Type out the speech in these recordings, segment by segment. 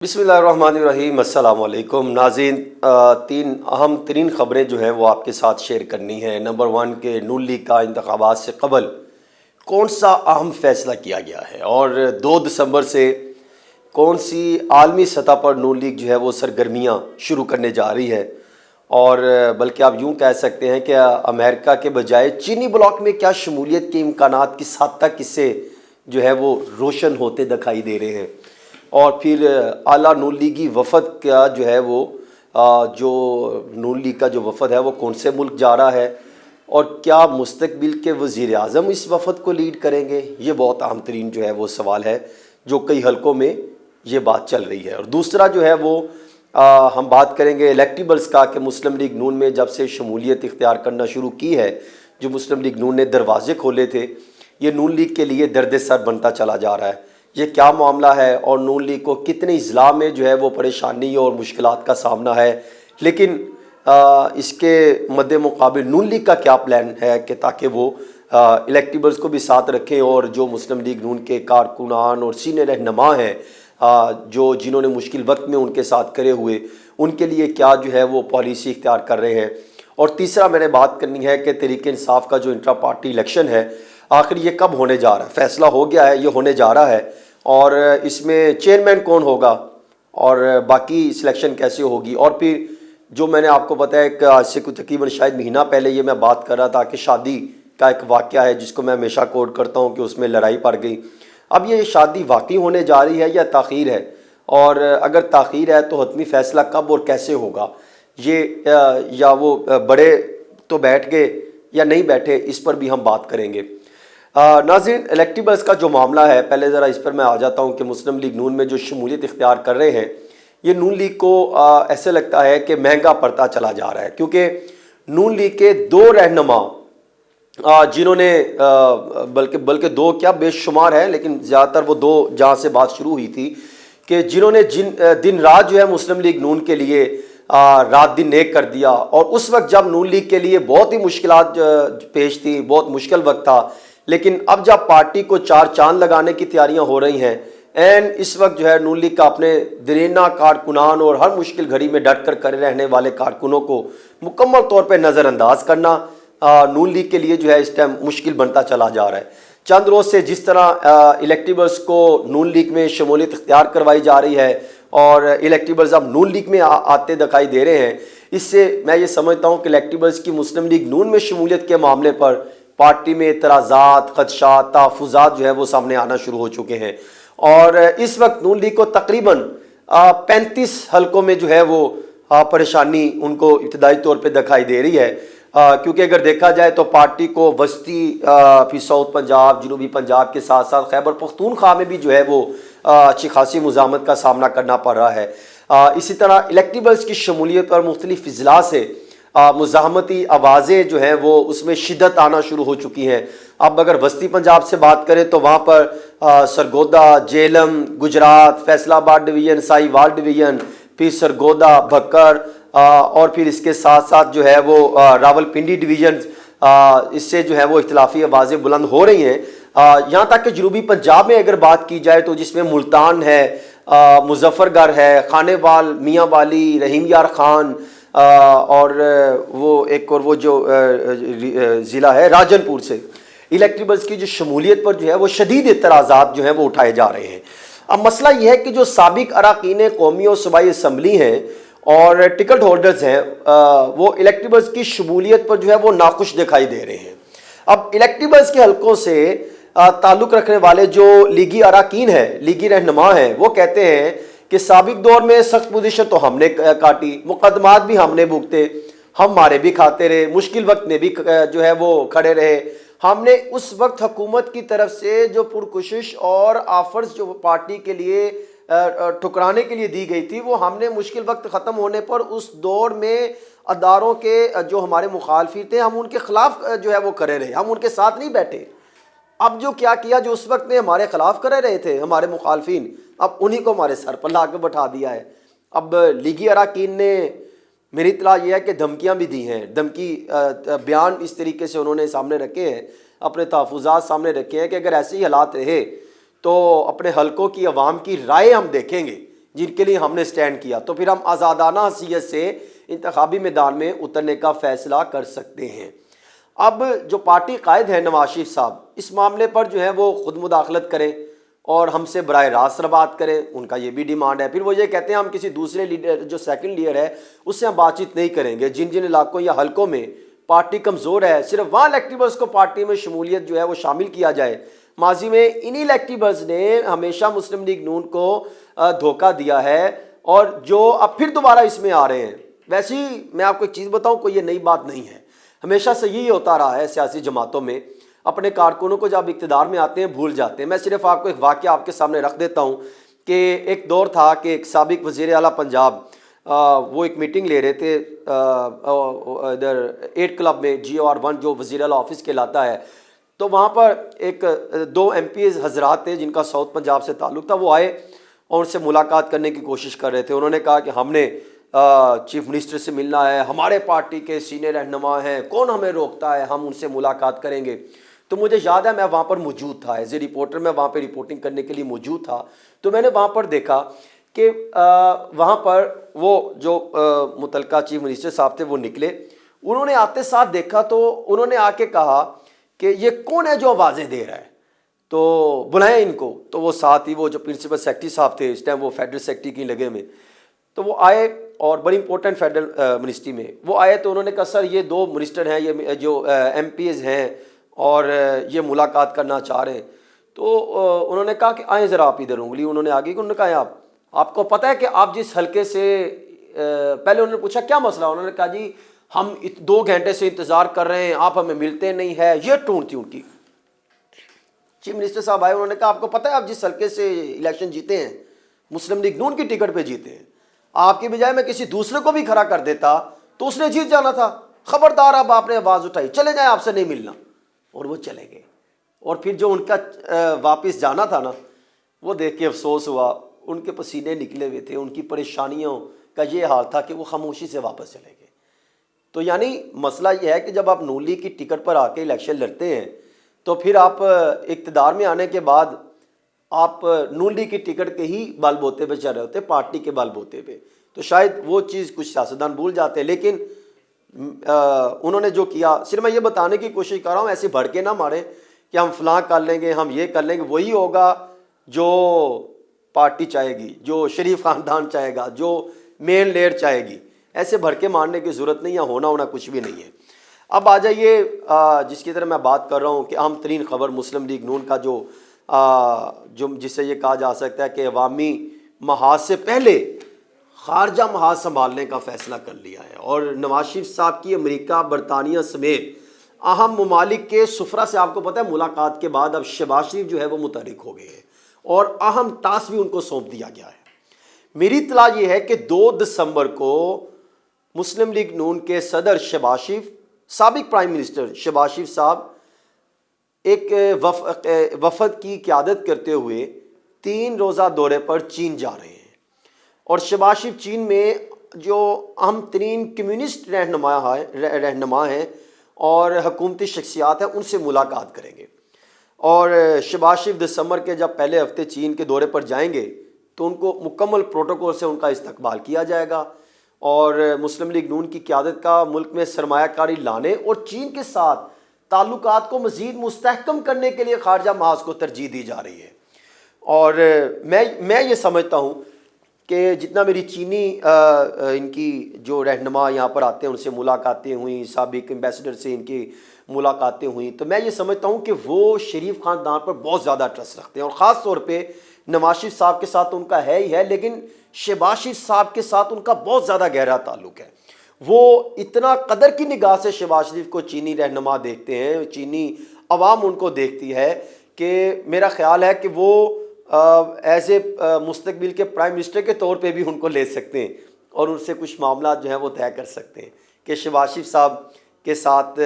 بسم اللہ الرحمن الرحیم۔ السلام علیکم ناظرین، تین اہم ترین خبریں جو ہیں وہ آپ کے ساتھ شیئر کرنی ہیں۔ نمبر 1 کہ نون لیگ کا انتخابات سے قبل کون سا اہم فیصلہ کیا گیا ہے اور 2 دسمبر سے کون سی عالمی سطح پر نون لیگ جو ہے وہ سرگرمیاں شروع کرنے جا رہی ہے، اور بلکہ آپ یوں کہہ سکتے ہیں کہ امریکہ کے بجائے چینی بلاک میں کیا شمولیت کے امکانات کس حد تک اس سے جو ہے وہ روشن ہوتے دکھائی دے رہے ہیں، اور پھر اعلیٰ نون لیگی وفد کا جو ہے وہ جو نون لیگ کا جو وفد ہے وہ کون سے ملک جا رہا ہے، اور کیا مستقبل کے وزیر اعظم اس وفد کو لیڈ کریں گے۔ یہ بہت اہم ترین جو ہے وہ سوال ہے جو کئی حلقوں میں یہ بات چل رہی ہے۔ اور دوسرا جو ہے وہ ہم بات کریں گے الیکٹیبلز کا کہ مسلم لیگ نون میں جب سے شمولیت اختیار کرنا شروع کی ہے، جو مسلم لیگ نون نے دروازے کھولے تھے، یہ نون لیگ کے لیے درد سر بنتا چلا جا رہا ہے۔ یہ کیا معاملہ ہے اور نون لیگ کو کتنے اضلاع میں جو ہے وہ پریشانی اور مشکلات کا سامنا ہے، لیکن اس کے مد مقابل نون لیگ کا کیا پلان ہے کہ تاکہ وہ الیکٹیبلز کو بھی ساتھ رکھیں، اور جو مسلم لیگ نون کے کارکنان اور سینئر رہنما ہیں جو جنہوں نے مشکل وقت میں ان کے ساتھ کھڑے ہوئے، ان کے لیے کیا جو ہے وہ پالیسی اختیار کر رہے ہیں۔ اور تیسرا میں نے بات کرنی ہے کہ تحریک انصاف کا جو انٹرا پارٹی الیکشن ہے، آخر یہ کب ہونے جا رہا ہے۔ فیصلہ ہو گیا ہے، یہ ہونے جا رہا ہے، اور اس میں چیئرمین کون ہوگا اور باقی سلیکشن کیسے ہوگی، اور پھر جو میں نے آپ کو بتایا کہ آج سے کوئی تقریباً شاید مہینہ پہلے یہ میں بات کر رہا تھا کہ شادی کا ایک واقعہ ہے جس کو میں ہمیشہ کوٹ کرتا ہوں کہ اس میں لڑائی پڑ گئی۔ اب یہ شادی واقعی ہونے جا رہی ہے یا تاخیر ہے، اور اگر تاخیر ہے تو حتمی فیصلہ کب اور کیسے ہوگا، یہ یا وہ بڑے تو بیٹھ گئے یا نہیں بیٹھے، اس پر بھی ہم بات کریں گے۔ ناظرین، الیکٹیبلز کا جو معاملہ ہے، پہلے ذرا اس پر میں آ جاتا ہوں کہ مسلم لیگ نون میں جو شمولیت اختیار کر رہے ہیں، یہ نون لیگ کو ایسے لگتا ہے کہ مہنگا پڑتا چلا جا رہا ہے، کیونکہ نون لیگ کے 2 رہنما جنہوں نے بلکہ 2 کیا بے شمار ہیں، لیکن زیادہ تر وہ 2 جہاں سے بات شروع ہوئی تھی کہ جنہوں نے دن رات جو ہے مسلم لیگ نون کے لیے رات دن نیک کر دیا، اور اس وقت جب نون لیگ کے لیے بہت ہی مشکلات پیش تھی، بہت مشکل وقت تھا، لیکن اب جب پارٹی کو 4 چاند لگانے کی تیاریاں ہو رہی ہیں، اس وقت جو ہے نون لیگ کا اپنے دیرینہ کارکنان اور ہر مشکل گھڑی میں ڈٹ کر کھڑے رہنے والے کارکنوں کو مکمل طور پہ نظر انداز کرنا نون لیگ کے لیے جو ہے اس ٹائم مشکل بنتا چلا جا رہا ہے۔ چند روز سے جس طرح الیکٹیبلز کو نون لیگ میں شمولیت اختیار کروائی جا رہی ہے اور الیکٹیبلز اب نون لیگ میں آتے دکھائی دے رہے ہیں، اس سے میں یہ سمجھتا ہوں کہ الیکٹیبلز کی مسلم لیگ نون میں شمولیت کے معاملے پر پارٹی میں اعتراضات، خدشات، تحفظات جو ہے وہ سامنے آنا شروع ہو چکے ہیں، اور اس وقت نون لیگ کو تقریباً 35 حلقوں میں جو ہے وہ پریشانی ان کو ابتدائی طور پہ دکھائی دے رہی ہے، کیونکہ اگر دیکھا جائے تو پارٹی کو وسطی پھر ساؤتھ پنجاب، جنوبی پنجاب کے ساتھ ساتھ خیبر پختونخوا میں بھی جو ہے وہ اچھی خاصی مزاحمت کا سامنا کرنا پڑ رہا ہے۔ اسی طرح الیکٹیبلز کی شمولیت پر مختلف اضلاع سے مزاحمتی آوازیں جو ہیں وہ اس میں شدت آنا شروع ہو چکی ہیں۔ اب اگر وسطی پنجاب سے بات کریں تو وہاں پر سرگودا، جہلم، گجرات، فیصل آباد ڈویژن، ساہیوال ڈویژن، پھر سرگودا، بھکر، اور پھر اس کے ساتھ ساتھ جو ہے وہ راول پنڈی ڈویژن، اس سے جو ہے وہ اختلافی آوازیں بلند ہو رہی ہیں۔ یہاں تک کہ جنوبی پنجاب میں اگر بات کی جائے تو جس میں ملتان ہے، مظفر گڑھ ہے، خانے وال، میاں والی، رحیم یار خان، اور وہ ایک اور وہ جو ضلع ہے راجن پور سے الیکٹیبلز کی جو شمولیت پر جو ہے وہ شدید اعتراضات جو ہیں وہ اٹھائے جا رہے ہیں۔ اب مسئلہ یہ ہے کہ جو سابق اراکین قومی اور صوبائی اسمبلی ہیں اور ٹکٹ ہولڈرز ہیں، وہ الیکٹیبلز کی شمولیت پر جو ہے وہ ناخوش دکھائی دے رہے ہیں۔ اب الیکٹیبلز کے حلقوں سے تعلق رکھنے والے جو لیگی اراکین ہیں، لیگی رہنما ہیں، وہ کہتے ہیں کہ سابق دور میں سخت پوزیشن تو ہم نے کاٹی، مقدمات بھی ہم نے بھگتے، ہم مارے بھی کھاتے رہے، مشکل وقت میں بھی جو ہے وہ کھڑے رہے، ہم نے اس وقت حکومت کی طرف سے جو پرکشش اور آفرز جو پارٹی کے لیے ٹھکرانے کے لیے دی گئی تھی، وہ ہم نے مشکل وقت ختم ہونے پر اس دور میں اداروں کے جو ہمارے مخالفین تھے، ہم ان کے خلاف جو ہے وہ کھڑے رہے، ہم ان کے ساتھ نہیں بیٹھے۔ اب جو کیا جو اس وقت میں ہمارے خلاف کرے رہے تھے ہمارے مخالفین، اب انہی کو ہمارے سر پر لا کے بٹھا دیا ہے۔ اب لیگی اراکین نے، میری اطلاع یہ ہے کہ دھمکیاں بھی دی ہیں، دھمکی بیان اس طریقے سے انہوں نے سامنے رکھے ہیں، اپنے تحفظات سامنے رکھے ہیں کہ اگر ایسے ہی حالات رہے تو اپنے حلقوں کی عوام کی رائے ہم دیکھیں گے، جن کے لیے ہم نے سٹینڈ کیا، تو پھر ہم آزادانہ حیثیت سے انتخابی میدان میں اترنے کا فیصلہ کر سکتے ہیں۔ اب جو پارٹی قائد ہے نواز شریف صاحب، اس معاملے پر جو ہے وہ خود مداخلت کریں اور ہم سے براہ راست بات کریں، ان کا یہ بھی ڈیمانڈ ہے۔ پھر وہ یہ کہتے ہیں ہم کسی دوسرے لیڈر جو سیکنڈ لیڈر ہے اس سے ہم بات چیت نہیں کریں گے، جن جن علاقوں یا حلقوں میں پارٹی کمزور ہے صرف وہاں الیکٹیبلز کو پارٹی میں شمولیت جو ہے وہ شامل کیا جائے۔ ماضی میں انہی الیکٹیبلز نے ہمیشہ مسلم لیگ نون کو دھوکہ دیا ہے، اور جو اب پھر دوبارہ اس میں آ رہے ہیں۔ ویسے ہی میں آپ کو ایک چیز بتاؤں، کوئی یہ نئی بات نہیں ہے، ہمیشہ سے یہی ہوتا رہا ہے سیاسی جماعتوں میں، اپنے کارکنوں کو جب اقتدار میں آتے ہیں بھول جاتے ہیں۔ میں صرف آپ کو ایک واقعہ آپ کے سامنے رکھ دیتا ہوں کہ ایک دور تھا کہ ایک سابق وزیر اعلیٰ پنجاب وہ ایک میٹنگ لے رہے تھے ادھر 8 کلب میں، GOR1 جو وزیر اعلیٰ آفس کہلاتا ہے، تو وہاں پر ایک 2 MPs حضرات تھے جن کا ساؤتھ پنجاب سے تعلق تھا، وہ آئے اور ان سے ملاقات کرنے کی کوشش کر رہے تھے۔ انہوں نے کہا کہ ہم نے چیف منسٹر سے ملنا ہے، ہمارے پارٹی کے سینئر رہنما ہیں، کون ہمیں روکتا ہے، ہم ان سے ملاقات کریں گے۔ تو مجھے یاد ہے میں وہاں پر موجود تھا ایز اے رپورٹر، میں وہاں پہ رپورٹنگ کرنے کے لیے موجود تھا۔ تو میں نے وہاں پر دیکھا کہ وہاں پر وہ جو متعلقہ چیف منسٹر صاحب تھے وہ نکلے، انہوں نے آتے ساتھ دیکھا تو انہوں نے آ کے کہا کہ یہ کون ہے جو آوازیں دے رہا ہے، تو بلائیں ان کو۔ تو وہ ساتھ ہی وہ جو پرنسپل سیکرٹری صاحب تھے، اس ٹائم وہ فیڈرل سیکرٹری کی لگے میں، تو وہ آئے اور بڑی امپورٹنٹ فیڈرل منسٹری میں وہ آئے، تو انہوں نے کہا سر یہ 2 منسٹر ہیں، یہ جو MPs ہیں اور یہ ملاقات کرنا چاہ رہے ہیں۔ تو انہوں نے کہا کہ آئیں ذرا آپ ادھر، انگلی انہوں نے آگے، انہوں نے کہا آپ کو پتہ ہے کہ آپ جس حلقے سے، پہلے انہوں نے پوچھا کیا مسئلہ، انہوں نے کہا جی ہم 2 گھنٹے سے انتظار کر رہے ہیں، آپ ہمیں ملتے نہیں ہے، یہ ٹون تھی ان کی۔ چیف منسٹر صاحب آئے، انہوں نے کہا آپ کو پتہ ہے آپ جس حلقے سے الیکشن جیتے ہیں مسلم لیگ نون کی ٹکٹ پہ جیتے ہیں، آپ کی بجائے میں کسی دوسرے کو بھی کھڑا کر دیتا تو اس نے جیت جانا تھا، خبردار اب آپ نے آواز اٹھائی، چلے جائیں آپ سے نہیں ملنا۔ اور وہ چلے گئے، اور پھر جو ان کا واپس جانا تھا نا، وہ دیکھ کے افسوس ہوا، ان کے پسینے نکلے ہوئے تھے، ان کی پریشانیوں کا یہ حال تھا کہ وہ خاموشی سے واپس چلے گئے۔ تو یعنی مسئلہ یہ ہے کہ جب آپ نون لیگ کی ٹکٹ پر آ کے الیکشن لڑتے ہیں تو پھر آپ اقتدار میں آنے کے بعد آپ نون لیگ کی ٹکٹ کے ہی بل بوتے پہ چل رہے ہوتے، پارٹی کے بل بوتے پہ، تو شاید وہ چیز کچھ سیاستدان بھول جاتے ہیں۔ لیکن انہوں نے جو کیا، صرف میں یہ بتانے کی کوشش کر رہا ہوں، ایسے بھڑکے نہ ماریں کہ ہم فلاں کر لیں گے، ہم یہ کر لیں گے، وہی ہوگا جو پارٹی چاہے گی، جو شریف خاندان چاہے گا، جو مین لیڈر چاہے گی۔ ایسے بھڑکے مارنے کی ضرورت نہیں ہے، ہونا کچھ بھی نہیں ہے۔ اب آ جائیے جس کی طرح میں بات کر رہا ہوں کہ اہم ترین خبر مسلم لیگ نون کا جو جس سے یہ کہا جا سکتا ہے کہ عوامی محاذ سے پہلے خارجہ محاذ سنبھالنے کا فیصلہ کر لیا ہے، اور نواز شریف صاحب کی امریکہ، برطانیہ سمیت اہم ممالک کے سفرا سے آپ کو پتہ ہے ملاقات کے بعد اب شہباز شریف جو ہے وہ متحرک ہو گئے ہیں، اور اہم ٹاسک بھی ان کو سونپ دیا گیا ہے۔ میری اطلاع یہ ہے کہ 2 دسمبر کو مسلم لیگ نون کے صدر شہباز شریف، سابق پرائم منسٹر شہباز شریف صاحب ایک وفد کی قیادت کرتے ہوئے 3 روزہ دورے پر چین جا رہے ہیں، اور شہباز شریف چین میں جو اہم ترین کمیونسٹ رہنما ہیں اور حکومتی شخصیات ہیں ان سے ملاقات کریں گے، اور شہباز شریف دسمبر کے جب پہلے ہفتے چین کے دورے پر جائیں گے تو ان کو مکمل پروٹوکول سے ان کا استقبال کیا جائے گا، اور مسلم لیگ نون کی قیادت کا ملک میں سرمایہ کاری لانے اور چین کے ساتھ تعلقات کو مزید مستحکم کرنے کے لیے خارجہ محاذ کو ترجیح دی جا رہی ہے۔ اور میں یہ سمجھتا ہوں کہ جتنا میری چینی ان کی جو رہنما یہاں پر آتے ہیں ان سے ملاقاتیں ہوئیں، سابق ایمبیسڈر سے ان کی ملاقاتیں ہوئیں، تو میں یہ سمجھتا ہوں کہ وہ شریف خاندان پر بہت زیادہ ٹرسٹ رکھتے ہیں، اور خاص طور پہ نواز شریف صاحب کے ساتھ ان کا ہے ہی ہے، لیکن شہباز شریف صاحب کے ساتھ ان کا بہت زیادہ گہرا تعلق ہے۔ وہ اتنا قدر کی نگاہ سے شہباز شریف کو چینی رہنما دیکھتے ہیں، چینی عوام ان کو دیکھتی ہے، کہ میرا خیال ہے کہ وہ ایز اے مستقبل کے پرائم منسٹر کے طور پہ بھی ان کو لے سکتے ہیں، اور ان سے کچھ معاملات جو ہیں وہ طے کر سکتے ہیں کہ شہباز شریف صاحب کے ساتھ،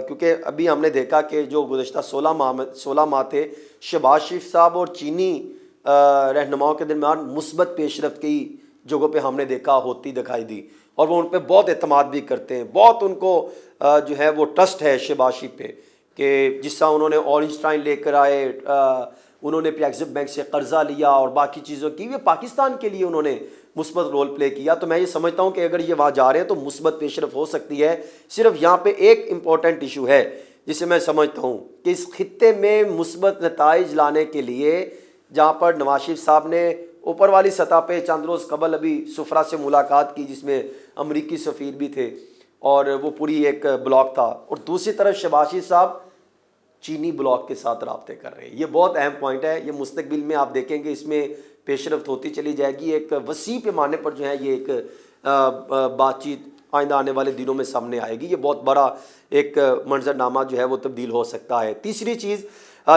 کیونکہ ابھی ہم نے دیکھا کہ جو گزشتہ 16 ماہ تھے شہباز شریف صاحب اور چینی رہنماؤں کے درمیان مثبت پیش رفت کی جگہوں پہ ہم نے دیکھا ہوتی دکھائی دی، اور وہ ان پہ بہت اعتماد بھی کرتے ہیں، بہت ان کو جو ہے وہ ٹرسٹ ہے شہباز شریف پہ، کہ جس طرح انہوں نے اورنج ٹائن لے کر آئے، انہوں نے ایگزم بینک سے قرضہ لیا اور باقی چیزوں کی، یہ پاکستان کے لیے انہوں نے مثبت رول پلے کیا. تو میں یہ سمجھتا ہوں کہ اگر یہ وہاں جا رہے ہیں تو مثبت پیش رفت ہو سکتی ہے. صرف یہاں پہ ایک امپورٹنٹ ایشو ہے جسے میں سمجھتا ہوں کہ اس خطے میں مثبت نتائج لانے کے لیے، جہاں پر نواز شریف صاحب نے اوپر والی سطح پہ چند روز قبل ابھی سفرا سے ملاقات کی جس میں امریکی سفیر بھی تھے اور وہ پوری ایک بلاک تھا، اور دوسری طرف شہباز شریف صاحب چینی بلاک کے ساتھ رابطے کر رہے ہیں. یہ بہت اہم پوائنٹ ہے. یہ مستقبل میں آپ دیکھیں گے اس میں پیش رفت ہوتی چلی جائے گی. ایک وسیع پیمانے پر جو ہے یہ ایک بات چیت آئندہ آنے والے دنوں میں سامنے آئے گی. یہ بہت بڑا ایک منظرنامہ جو ہے وہ تبدیل ہو سکتا ہے. تیسری چیز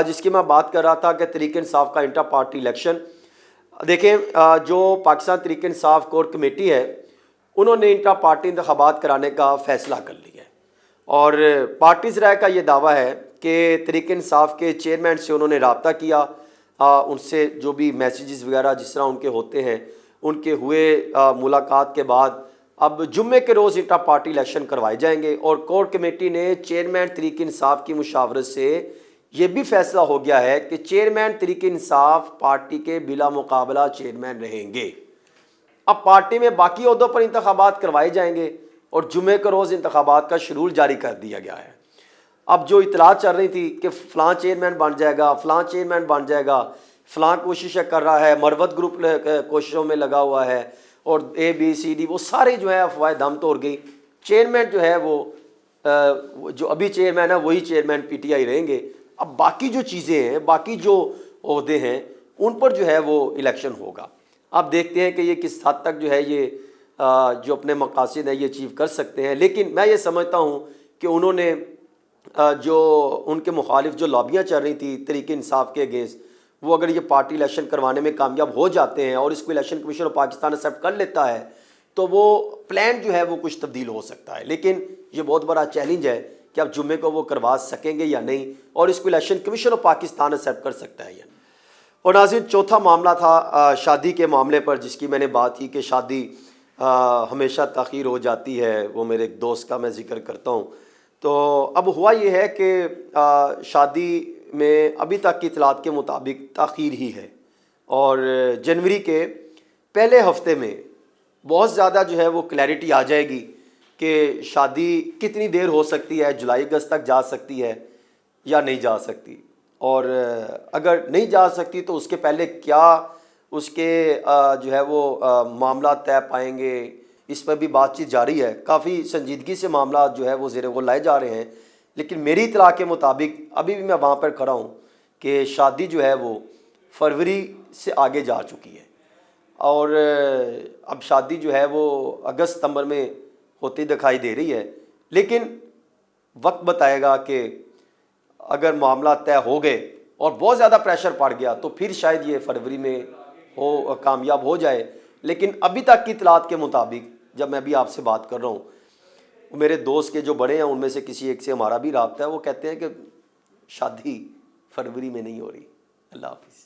جس کی میں بات کر رہا تھا کہ تحریک انصاف کا انٹر پارٹی الیکشن. دیکھیں جو پاکستان تحریک انصاف کور کمیٹی ہے انہوں نے انٹر پارٹی انتخابات کرانے کا فیصلہ کر لیا ہے، اور پارٹیز رائے کا یہ دعویٰ ہے کہ تحریک انصاف کے چیئرمین سے انہوں نے رابطہ کیا، ان سے جو بھی میسیجز وغیرہ جس طرح ان کے ہوتے ہیں ان کے ہوئے ملاقات کے بعد اب جمعے کے روز انٹر پارٹی الیکشن کروائے جائیں گے. اور کور کمیٹی نے چیئرمین تحریک انصاف کی مشاورت سے یہ بھی فیصلہ ہو گیا ہے کہ چیئرمین تحریک انصاف پارٹی کے بلا مقابلہ چیئرمین رہیں گے. اب پارٹی میں باقی عہدوں پر انتخابات کروائے جائیں گے اور جمعے کے روز انتخابات کا شیڈول جاری کر دیا گیا ہے. اب جو اطلاعات چل رہی تھی کہ فلاں چیئرمین بن جائے گا، فلاں چیئرمین بن جائے گا، فلاں کوششیں کر رہا ہے، مروت گروپ کوششوں میں لگا ہوا ہے، اور اے بی سی ڈی وہ سارے جو ہے افواہیں دم توڑ گئی. چیئرمین جو ہے وہ جو ابھی چیئرمین ہے وہی چیئرمین پی ٹی آئی رہیں گے. اب باقی جو چیزیں ہیں، باقی جو عہدے ہیں ان پر جو ہے وہ الیکشن ہوگا. آپ دیکھتے ہیں کہ یہ کس حد تک جو ہے یہ جو اپنے مقاصد ہیں یہ اچیو کر سکتے ہیں. لیکن میں یہ سمجھتا ہوں کہ انہوں نے جو ان کے مخالف جو لابیاں چل رہی تھی تحریک انصاف کے اگینسٹ، وہ اگر یہ پارٹی الیکشن کروانے میں کامیاب ہو جاتے ہیں اور اس کو election commission of Pakistan accept کر لیتا ہے تو وہ پلان جو ہے وہ کچھ تبدیل ہو سکتا ہے. لیکن یہ بہت بڑا چیلنج ہے کہ اب جمعے کو وہ کروا سکیں گے یا نہیں، اور اس کو election commission of Pakistan accept کر سکتا ہے یا نہیں. اور ناظرین چوتھا معاملہ تھا شادی کے معاملے پر، جس کی میں نے بات کی کہ شادی ہمیشہ تاخیر ہو جاتی ہے. وہ میرے ایک دوست کا میں ذکر کرتا ہوں. تو اب ہوا یہ ہے کہ شادی میں ابھی تک کی اطلاعات کے مطابق تاخیر ہی ہے، اور جنوری کے پہلے ہفتے میں بہت زیادہ جو ہے وہ کلیئرٹی آ جائے گی کہ شادی کتنی دیر ہو سکتی ہے، جولائی اگست تک جا سکتی ہے یا نہیں جا سکتی، اور اگر نہیں جا سکتی تو اس کے پہلے کیا اس کے جو ہے وہ معاملات طے پائیں گے. اس پر بھی بات چیت جاری ہے. کافی سنجیدگی سے معاملات جو ہے وہ زیر غور لائے جا رہے ہیں. لیکن میری اطلاع کے مطابق ابھی بھی میں وہاں پر کھڑا ہوں کہ شادی جو ہے وہ فروری سے آگے جا چکی ہے، اور اب شادی جو ہے وہ اگست ستمبر میں ہوتی دکھائی دے رہی ہے. لیکن وقت بتائے گا کہ اگر معاملات طے ہو گئے اور بہت زیادہ پریشر پڑ گیا تو پھر شاید یہ فروری میں کامیاب ہو جائے. لیکن ابھی تک کی اطلاعات کے مطابق جب میں ابھی آپ سے بات کر رہا ہوں، میرے دوست کے جو بڑے ہیں ان میں سے کسی ایک سے ہمارا بھی رابطہ ہے، وہ کہتے ہیں کہ شادی فروری میں نہیں ہو رہی. اللہ حافظ.